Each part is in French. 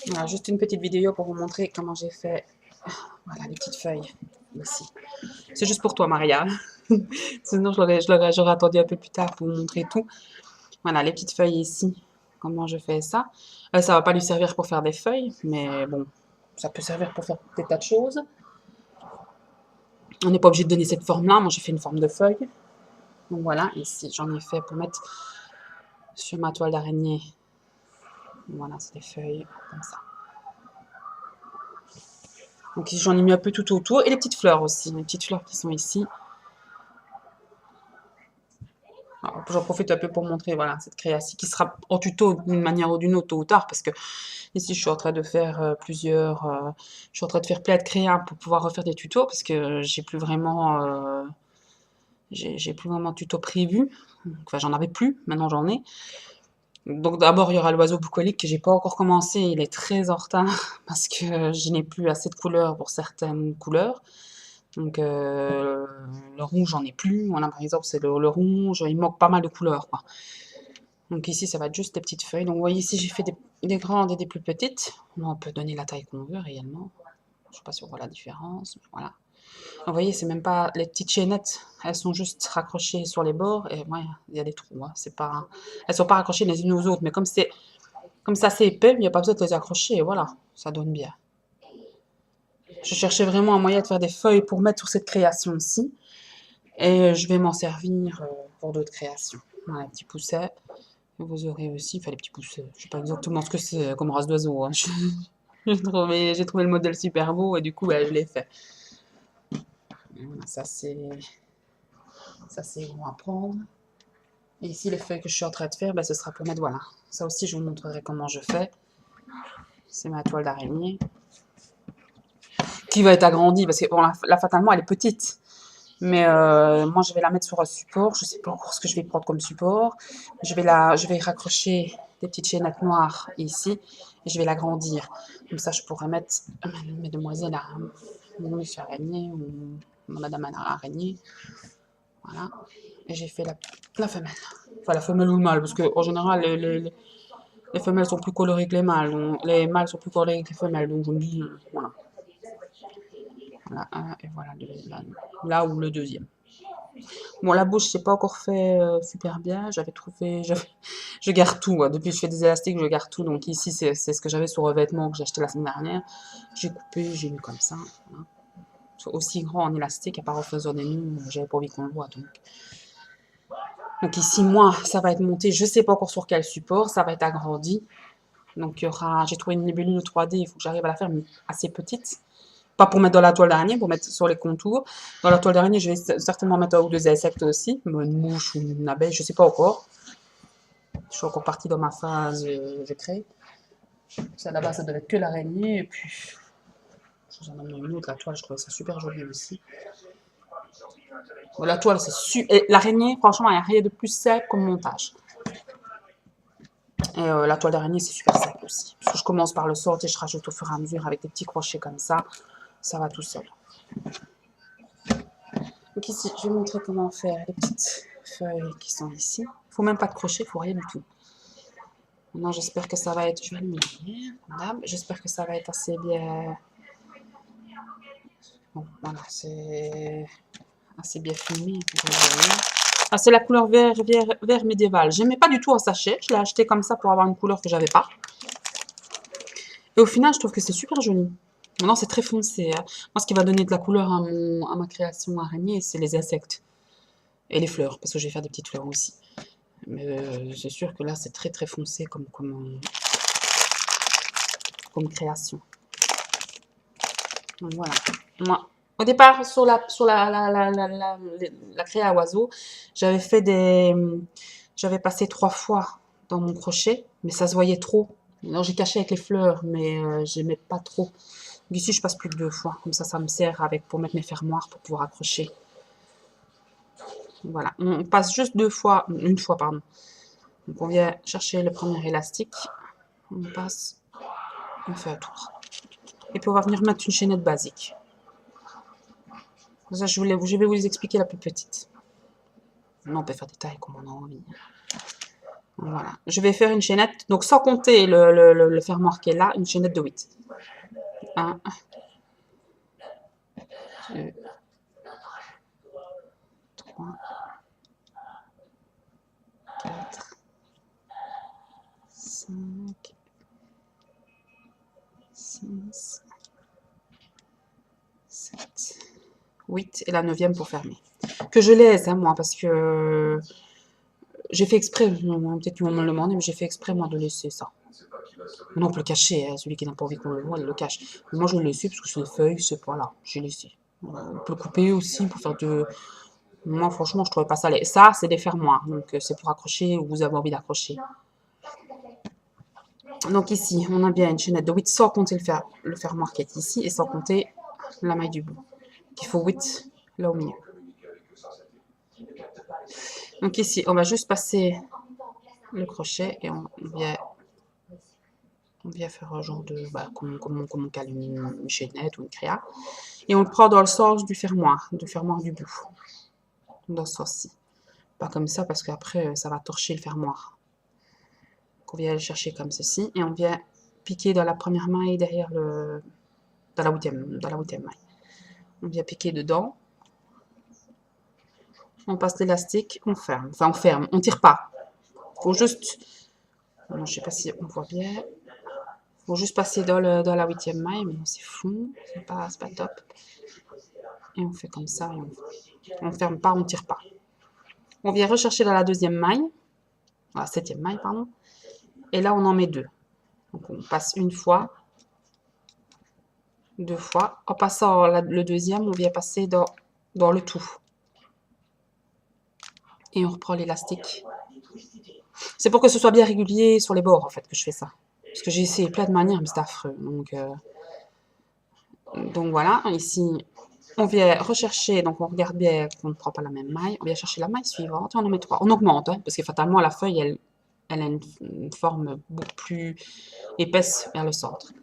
Voilà, juste une petite vidéo pour vous montrer comment j'ai fait. Voilà, les petites feuilles ici. C'est juste pour toi, Maria. Sinon, j'aurais attendu un peu plus tard pour vous montrer tout. Voilà, les petites feuilles ici. Comment je fais ça. Ça va pas lui servir pour faire des feuilles, mais bon, ça peut servir pour faire des tas de choses. On n'est pas obligé de donner cette forme-là. Moi, j'ai fait une forme de feuille. Donc voilà, ici, j'en ai fait pour mettre sur ma toile d'araignée. Voilà, c'est des feuilles comme ça. Donc ici, j'en ai mis un peu tout autour. Et les petites fleurs aussi. Les petites fleurs qui sont ici. J'en profite un peu pour montrer voilà, cette création qui sera en tuto d'une manière ou d'une autre, tôt ou tard, parce que ici je suis en train de faire je suis en train de faire plein de créas pour pouvoir refaire des tutos, parce que j'ai plus vraiment de tuto prévu. Enfin, j'en avais plus, maintenant j'en ai. Donc d'abord il y aura l'oiseau bucolique que j'ai pas encore commencé, il est très en retard parce que je n'ai plus assez de couleurs pour certaines couleurs. Donc le rouge j'en ai plus, voilà par exemple c'est le rouge, il manque pas mal de couleurs quoi. Donc ici, ça va être juste des petites feuilles. Donc vous voyez ici, j'ai fait des grandes et des plus petites. On peut donner la taille qu'on veut réellement. Je ne sais pas si on voit la différence. Voilà. Donc, vous voyez, c'est même pas les petites chaînettes. Elles sont juste raccrochées sur les bords. Et ouais, il y a des trous. Hein. C'est pas, elles sont pas raccrochées les unes aux autres. Mais comme ça c'est épais, il n'y a pas besoin de les accrocher. Et voilà, ça donne bien. Je cherchais vraiment un moyen de faire des feuilles pour mettre sur cette création-ci. Et je vais m'en servir pour d'autres créations. Voilà, petit pousset. Vous aurez aussi, enfin les petits pouces, je sais pas exactement ce que c'est comme race d'oiseau. Hein. J'ai trouvé le modèle super beau et du coup bah, je l'ai fait. Voilà, ça c'est bon à prendre. Et ici les feuilles que je suis en train de faire, bah, ce sera pour mettre voilà. Ça aussi je vous montrerai comment je fais. C'est ma toile d'araignée qui va être agrandie parce que bon, là fatalement elle est petite. Mais moi je vais la mettre sur un support. Je sais pas encore ce que je vais prendre comme support. Je vais raccrocher des petites chaînettes noires ici et je vais l'agrandir. Comme ça, je pourrais mettre mes demoiselles à Monsieur Araignée ou Madame Araignée. Voilà. Et j'ai fait la femelle. Enfin, la femelle ou le mâle, parce qu'en général, les femelles sont plus colorées que les mâles. Donc, les mâles sont plus colorés que les femelles. Donc, je me dis, voilà. Voilà, et voilà, là où le deuxième. Bon, la bouche, c'est pas encore fait super bien. Je garde tout. Hein. Depuis que je fais des élastiques, je garde tout. Donc ici, c'est ce que j'avais sur un vêtement que j'ai acheté la semaine dernière. J'ai coupé, j'ai mis comme ça. Voilà. C'est aussi grand en élastique, à part en faisant des nœuds, j'avais pas envie qu'on le voit. Donc ici, moi, ça va être monté. Je sais pas encore sur quel support. Ça va être agrandi. Donc il y aura, j'ai trouvé une libellule 3D. Il faut que j'arrive à la faire, mais assez petite. Pas pour mettre dans la toile d'araignée, pour mettre sur les contours. Dans la toile d'araignée, je vais certainement mettre un ou deux insectes aussi, une mouche ou une abeille, je sais pas encore. Je suis encore partie dans ma phase je crée. Ça, à la base, ça devait être que l'araignée, et puis je vous en ai mis une autre, la toile, je trouvais ça super joli aussi. Bon, la toile, c'est super. L'araignée, franchement, il n'y a rien de plus simple comme montage. Et la toile d'araignée, c'est super simple aussi. Parce que je commence par le sort et je rajoute au fur et à mesure avec des petits crochets comme ça va tout seul. Donc ici, je vais montrer comment faire les petites feuilles qui sont ici. Il ne faut même pas de crochet, il ne faut rien du tout. Maintenant, j'espère que ça va être... Je vais allumer la lumière. J'espère que ça va être assez bien... Bon, voilà, c'est assez bien filmé. Ah, c'est la couleur vert médiéval. J'aimais pas du tout en sachet. Je l'ai acheté comme ça pour avoir une couleur que j'avais pas. Et au final, je trouve que c'est super joli. Maintenant, c'est très foncé. Hein. Moi, ce qui va donner de la couleur à ma création araignée, c'est les insectes. Et les fleurs, parce que je vais faire des petites fleurs aussi. Mais c'est sûr que là, c'est très très foncé comme création. Donc voilà. Moi, au départ, sur la créa à oiseaux, j'avais passé 3 fois dans mon crochet, mais ça se voyait trop. Alors j'ai caché avec les fleurs, mais j'aimais pas trop. Donc ici, je passe plus que 2 fois. Comme ça me sert pour mettre mes fermoirs pour pouvoir accrocher. Voilà. On passe juste une fois, pardon. Donc on vient chercher le premier élastique. On passe, on fait un tour. Et puis on va venir mettre une chaînette basique. Ça, je vais vous les expliquer la plus petite. Maintenant, on peut faire des tailles comme on a envie. Voilà. Je vais faire une chaînette, donc sans compter le fermoir qui est là, une chaînette de 8. 1, 2, 3, 4, 5, 6, 7, 8 et la 9e pour fermer. Que je laisse, hein, moi, parce que j'ai fait exprès, peut-être qu'ils vont me le demander, mais j'ai fait exprès, moi, de laisser ça. Non, on peut le cacher, hein, celui qui n'a pas envie qu'on le voit, il le cache. Mais moi, je le laisse parce que c'est des feuilles, c'est pas là, j'ai laissé. On peut couper aussi pour faire de... Moi, franchement, je trouvais pas ça laid. Ça, c'est des fermoirs, donc c'est pour accrocher où vous avez envie d'accrocher. Donc ici, on a bien une chaînette de 8 sans compter le fermoir qui est ici et sans compter la maille du bout. Il faut 8 là au milieu. Donc ici, on va juste passer le crochet et on vient faire un genre de... Bah, comme on cale une chaînette ou une créa. Et on le prend dans le sens du fermoir du bout. Dans ce sens-ci. Pas comme ça parce qu'après, ça va torcher le fermoir. Donc on vient le chercher comme ceci et on vient piquer dans la première maille derrière le... dans la huitième maille. On vient piquer dedans. On passe l'élastique, on ferme. Enfin, on ferme, on tire pas. Faut juste... Non, je sais pas si on voit bien. Faut juste passer dans la 8e maille, mais c'est fou, c'est pas top. Et on fait comme ça, et on ferme pas, on tire pas. On vient rechercher dans la 2e maille, la 7e maille, pardon. Et là, on en met 2. Donc, on passe une fois, 2 fois. En passant le 2e, on vient passer dans le tout. Et on reprend l'élastique. C'est pour que ce soit bien régulier sur les bords, en fait, que je fais ça. Parce que j'ai essayé plein de manières, mais c'est affreux. Donc voilà, ici, on vient rechercher, donc on regarde bien qu'on ne prend pas la même maille. On vient chercher la maille suivante et on en met 3. On augmente, hein, parce que fatalement, la feuille, elle a une forme beaucoup plus épaisse vers le centre.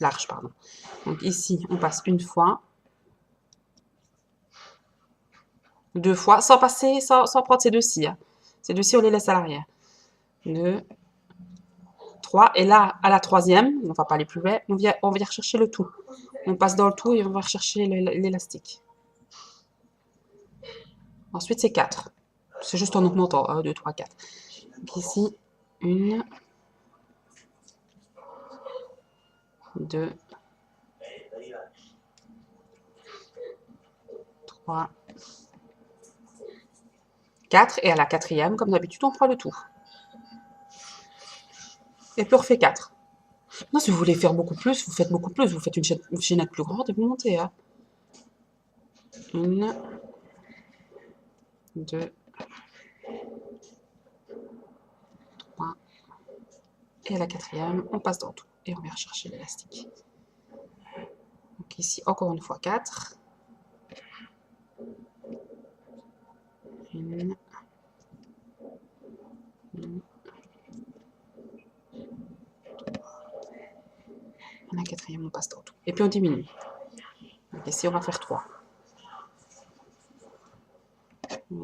Large, pardon. Donc ici, on passe une fois, 2 fois, sans passer, sans prendre ces deux-ci. Hein. Ces deux-ci, on les laisse à l'arrière. 2, 3. Et là, à la 3e, on ne va pas aller plus loin, on vient rechercher le tout. On passe dans le tout et on va rechercher l'élastique. Ensuite, c'est 4. C'est juste en augmentant. 1, 2, 3, 4. Donc ici, 1, 2, 3, 4. Et à la 4e, comme d'habitude, on prend le tout. Et puis on refait 4. Non, si vous voulez faire beaucoup plus, vous faites beaucoup plus. Vous faites une chaînette plus grande et vous montez. Hein. 1, 2, 3. Et à la 4e, on passe dans tout. Et on vient rechercher l'élastique. Donc ici, encore une fois 4. 1, 2, à la 4e, on passe dans tout. Et puis on diminue. Donc ici, on va faire 3. 1,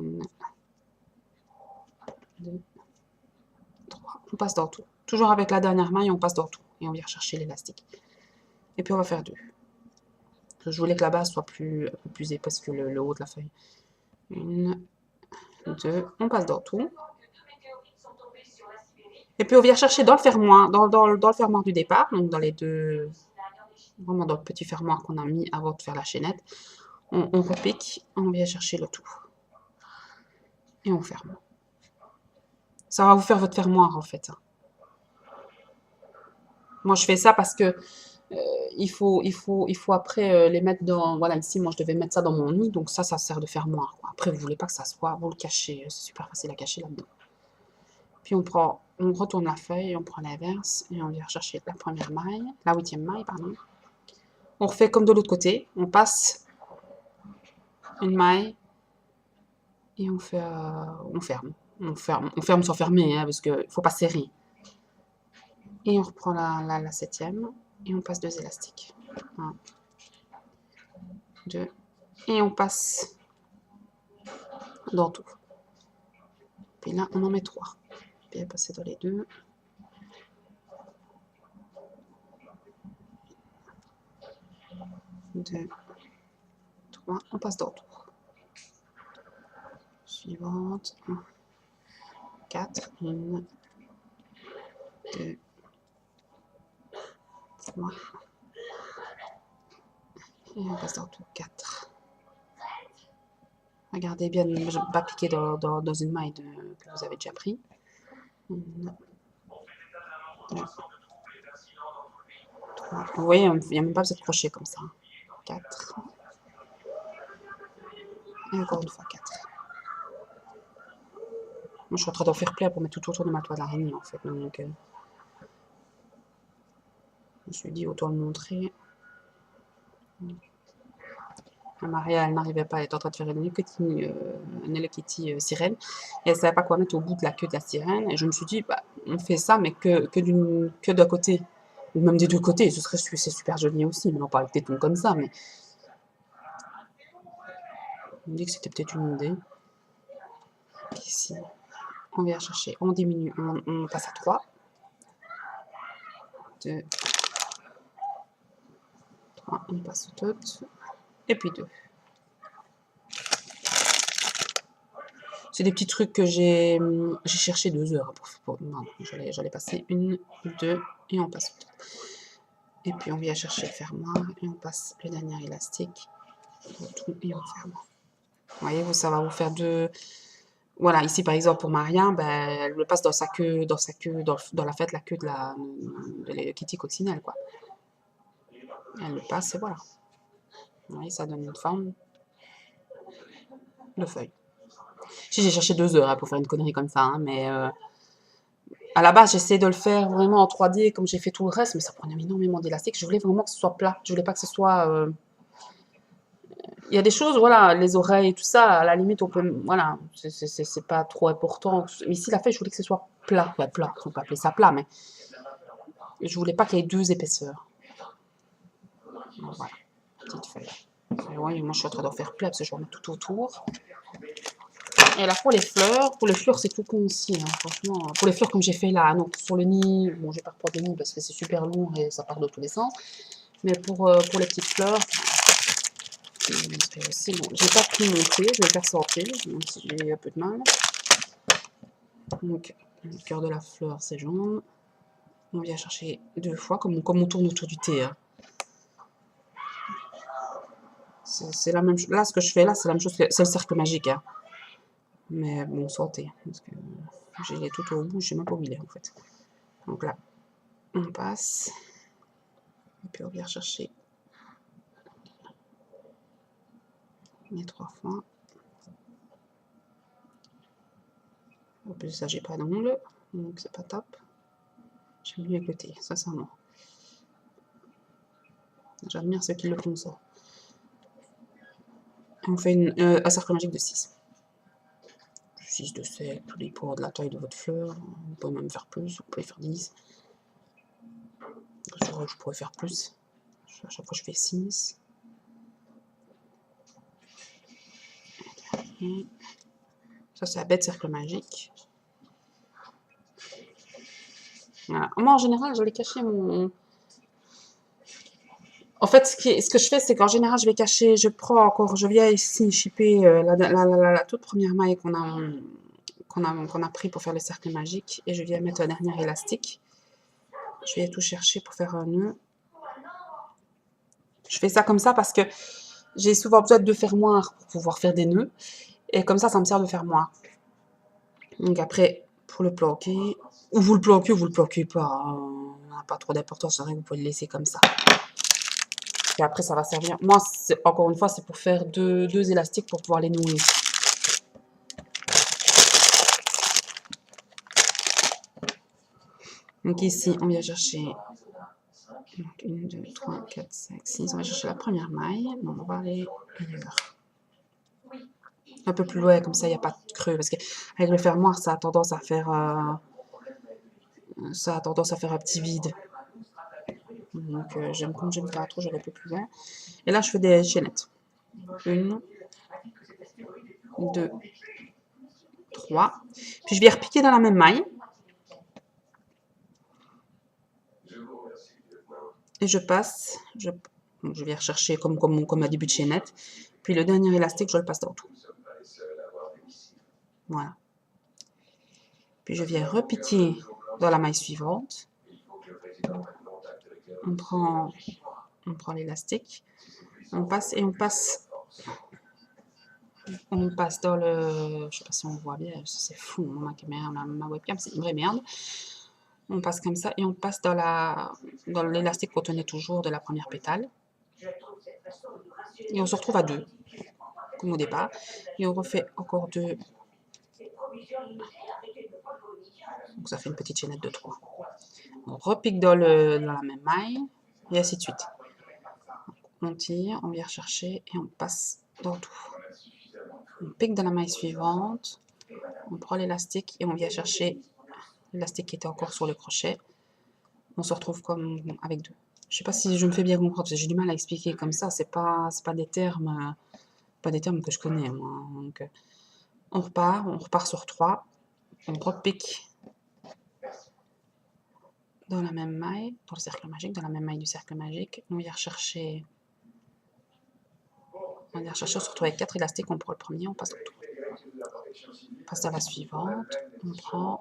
2, 3. On passe dans tout. Toujours avec la dernière maille, on passe dans tout. Et on vient chercher l'élastique. Et puis on va faire 2. Je voulais que la base soit un peu plus épaisse que le haut de la feuille. 1, 2, on passe dans tout. Et puis on vient chercher dans le fermoir, dans le fermoir du départ, donc dans les deux, vraiment dans le petit fermoir qu'on a mis avant de faire la chaînette. On repique, on vient chercher le tout. Et on ferme. Ça va vous faire votre fermoir en fait. Moi je fais ça parce que il faut après les mettre dans... Voilà, ici moi je devais mettre ça dans mon nid, donc ça sert de fermoir. Quoi. Après vous voulez pas que ça soit, vous le cachez, c'est super facile à cacher là-dedans. Puis on retourne la feuille, on prend l'inverse et on vient chercher la première maille, la 8e maille, pardon. On refait comme de l'autre côté, on passe une maille et on ferme. On ferme sans fermer, hein, parce qu'il ne faut pas serrer. Et on reprend la 7e et on passe 2 élastiques. 1, 2, et on passe dans tout. Puis là, on en met 3. Bien passer dans les deux. Deux, 3. On passe dans le tour. Suivante. 4. 1, 2, 3. Et on passe dans le tour 4. Regardez bien, je ne vais pas cliquer dans une maille que vous avez déjà pris. 1, 2, 3. Vous voyez, il n'y a même pas besoin de crochet comme ça. 4. Et encore une fois 4. Moi, je suis en train d'en faire plein pour mettre tout autour de ma toile d'araignée, en fait. Donc, je me suis dit, autant le montrer. Maria, elle n'arrivait pas, elle était en train de faire une Hello Kitty sirène, et elle ne savait pas quoi mettre au bout de la queue de la sirène, et je me suis dit, bah, on fait ça, mais que d'un côté, ou même des deux côtés, c'est super joli aussi, mais non pas avec des tons comme ça, mais on me dit que c'était peut-être une idée. Ici, on vient chercher, on diminue, on passe à 3, 2, 3, on passe au tout, et puis 2. C'est des petits trucs que j'ai cherché 2 heures non, j'allais passer 1, 2 et on passe au tout. Et puis on vient chercher le fermoir et on passe le dernier élastique au tout et on ferme. Vous voyez, ça va vous faire deux. Voilà, ici par exemple pour Maria, ben, elle le passe dans la fête, la queue de la Kitty coccinelle, quoi. Elle le passe et voilà. Vous voyez, ça donne une forme de feuille. Si j'ai cherché 2 heures pour faire une connerie comme ça, hein, mais à la base j'essaie de le faire vraiment en 3D comme j'ai fait tout le reste, mais ça prenait énormément d'élastique. Je voulais vraiment que ce soit plat. Je voulais pas que ce soit. Il y a des choses, voilà, les oreilles et tout ça, à la limite on peut, voilà, c'est pas trop important. Mais ici la feuille, je voulais que ce soit plat, ouais, plat. On peut appeler ça plat, mais je voulais pas qu'il y ait 2 épaisseurs. Voilà, petite feuille. Et ouais, moi je suis en train d'en faire plein parce que je vais en mettre tout autour. Et là pour les fleurs c'est tout con aussi, hein, franchement. Pour les fleurs comme j'ai fait là, non, sur le nid, bon je vais pas reprendre le nid parce que c'est super lourd et ça part de tous les sens. Mais pour les petites fleurs, aussi, bon, j'ai pas pu montrer, je vais le faire sortir, même si j'ai un peu de mal. Donc le cœur de la fleur c'est jaune. On vient chercher 2 fois, comme on tourne autour du thé. Hein. C'est la même chose. Là, ce que je fais là, c'est la même chose que c'est le cercle magique. Hein. Mais bon, santé. Parce que j'ai tout au bout, je sais même pas où il est en fait. Donc là, on passe. Et puis on vient chercher les 3 fois. En plus, ça, j'ai pas d'ongle. Donc c'est pas top. J'aime mieux côté, sincèrement. J'admire ceux qui le font ça. On fait un cercle magique de 6. 6 de 7, tout dépend de la taille de votre fleur. Vous pouvez même faire plus, vous pouvez faire 10. Je pourrais faire plus. À chaque fois, je fais 6. Ça, c'est la bête cercle magique. Voilà. Moi, en général, je vais cacher mon... En fait, ce que je fais, c'est qu'en général, je vais cacher, je viens ici shipper la toute première maille qu'on a pris pour faire le cercle magique, et je viens mettre un dernier élastique. Je viens tout chercher pour faire un nœud. Je fais ça comme ça parce que j'ai souvent besoin de fermoirs pour pouvoir faire des nœuds, et comme ça me sert de fermoir. Donc après, pour le planquer, ou vous le planquez ou vous le planquez pas, hein, n'a pas trop d'importance, c'est vrai que vous pouvez le laisser comme ça. Et après, ça va servir. Moi, encore une fois, c'est pour faire deux élastiques pour pouvoir les nouer. Donc ici, on vient chercher 1, 2, 3, 4, 5, 6. On va chercher la première maille. On va aller ailleurs. Un peu plus loin, comme ça, il n'y a pas de creux. Parce qu'avec le fermoir, ça a tendance à faire un petit vide. Donc, comme j'aime pas trop, j'aurais un peu plus loin. Et là, je fais des chaînettes. 1, 2, 3. Puis je viens repiquer dans la même maille. Et je passe, je viens rechercher comme à début de chaînette. Puis le dernier élastique, je le passe dans tout. Voilà. Puis je viens repiquer dans la maille suivante. On prend l'élastique. On passe dans le... Je sais pas si on voit bien, c'est fou, ma caméra, ma webcam, c'est une vraie merde. On passe comme ça et on passe dans l'élastique qu'on tenait toujours de la première pétale. Et on se retrouve à 2, comme au départ. Et on refait encore 2. Donc ça fait une petite chaînette de 3. On repique dans la même maille et ainsi de suite. On tire, on vient rechercher et on passe dans tout. On pique dans la maille suivante, on prend l'élastique et on vient chercher l'élastique qui était encore sur le crochet. On se retrouve comme avec 2. Je sais pas si je me fais bien comprendre, parce que j'ai du mal à expliquer comme ça, c'est pas des termes que je connais moi. Donc on repart sur 3, on repique dans la même maille, dans le cercle magique, dans la même maille du cercle magique, on vient rechercher, on se retrouve avec 4 élastiques, on prend le premier, on passe dans tout. On passe à la suivante, on prend,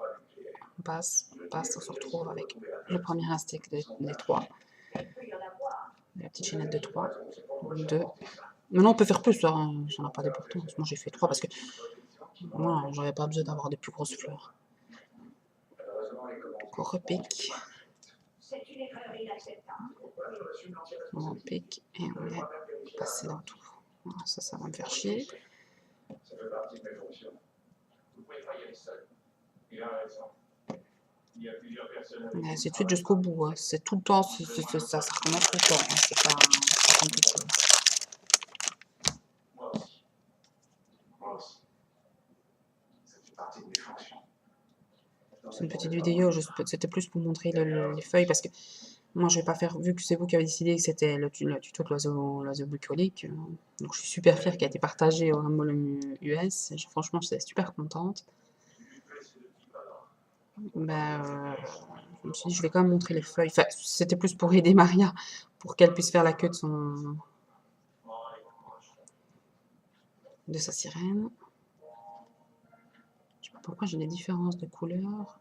on passe, on se retrouve avec le premier élastique des 3. La petite chaînette de 3, 2. Maintenant on peut faire plus, hein, ça n'a pas d'importance. Moi j'ai fait 3 parce que moi j'avais pas besoin d'avoir de plus grosses fleurs. On repique. On repique et on vient passer dans tout. Voilà, ça va me faire chier. Et ainsi de suite jusqu'au bout. Hein. C'est tout le temps, ça recommence tout le temps. Hein. C'est pas compliqué. C'est une petite vidéo, c'était plus pour montrer les feuilles parce que moi je vais pas faire, vu que c'est vous qui avez décidé que c'était le tuto de l'oiseau bucolique, donc je suis super fière qu'il a été partagé au Rambolum US, franchement je suis super contente. Ben, je me suis dit je vais quand même montrer les feuilles, enfin c'était plus pour aider Maria, pour qu'elle puisse faire la queue de sa sirène. Je sais pas pourquoi j'ai des différences de couleurs.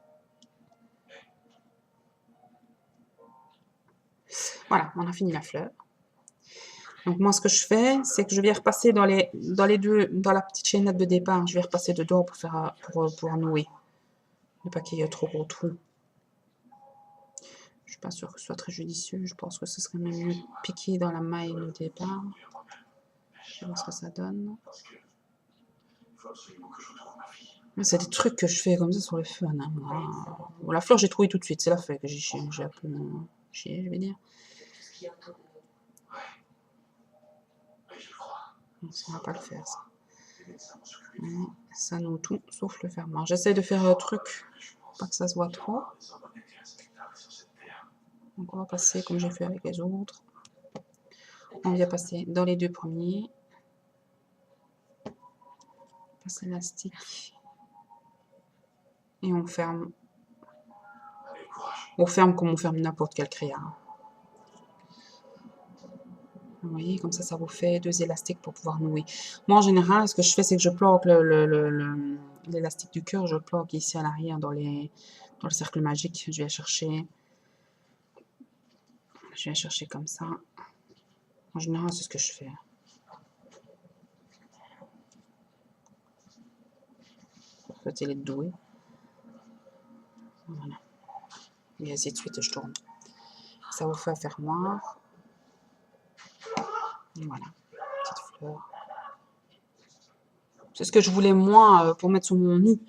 Voilà, on a fini la fleur. Donc moi, ce que je fais, c'est que je vais repasser dans la petite chaînette de départ, je vais repasser dedans pour nouer. Ne pas qu'il y ait trop gros trous. Je suis pas sûre que ce soit très judicieux. Je pense que ce serait même mieux piquer dans la maille de départ. Je vais voir ce que ça donne. C'est des trucs que je fais comme ça sur le fun. Hein. Bon, la fleur, j'ai trouvé tout de suite. C'est la feuille que j'ai un peu chié, je vais dire. Ça va pas le faire, ça. Ça noue tout, sauf le fermoir. J'essaie de faire un truc, pas que ça se voit trop. Donc on va passer comme j'ai fait avec les autres. On vient passer dans les 2 premiers. Passe l'élastique. Et on ferme. On ferme comme on ferme n'importe quel créa. Vous voyez, comme ça vous fait 2 élastiques pour pouvoir nouer. Moi, en général, ce que je fais, c'est que je planque l'élastique du cœur, je le planque ici à l'arrière dans le cercle magique. Je viens chercher comme ça. En général, c'est ce que je fais. Faut les douer. Voilà. Et ainsi de suite, je tourne. Ça vous fait un fermoir. Voilà, petite fleur. C'est ce que je voulais moi pour mettre sur mon nid.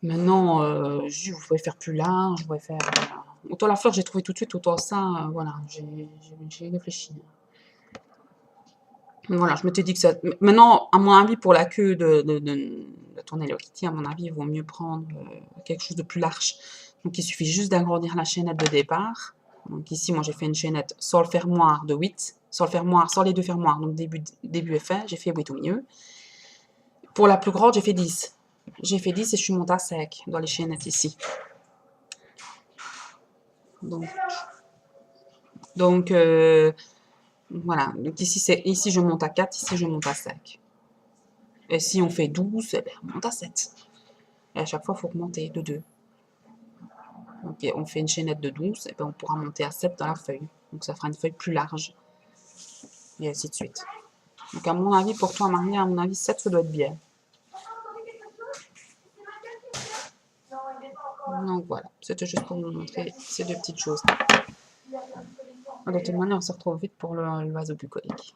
Maintenant, vous pouvez faire plus large, vous pouvez faire... autant la fleur, j'ai trouvé tout de suite, autant ça, voilà, j'ai réfléchi. Voilà, je m'étais dit que ça... Maintenant, à mon avis, pour la queue de ton Hello Kitty, à mon avis, il vaut mieux prendre quelque chose de plus large. Donc, il suffit juste d'agrandir la chaînette de départ. Donc ici, moi, j'ai fait une chaînette sans le fermoir de 8, sans les 2 fermoirs, donc début et fin, j'ai fait 8 au milieu. Pour la plus grande, j'ai fait 10. J'ai fait 10 et je suis montée à 5 dans les chaînettes ici. Donc voilà. Donc ici je monte à 4, ici je monte à 5. Et si on fait 12, eh bien, on monte à 7. Et à chaque fois, il faut remonter de 2. Donc on fait une chaînette de 12, et bien on pourra monter à 7 dans la feuille. Donc ça fera une feuille plus large. Et ainsi de suite. Donc à mon avis, pour toi, Marie, à mon avis, 7, ça doit être bien. Donc voilà, c'était juste pour vous montrer ces deux petites choses. De toute manière, on se retrouve vite pour le vaso bucolique.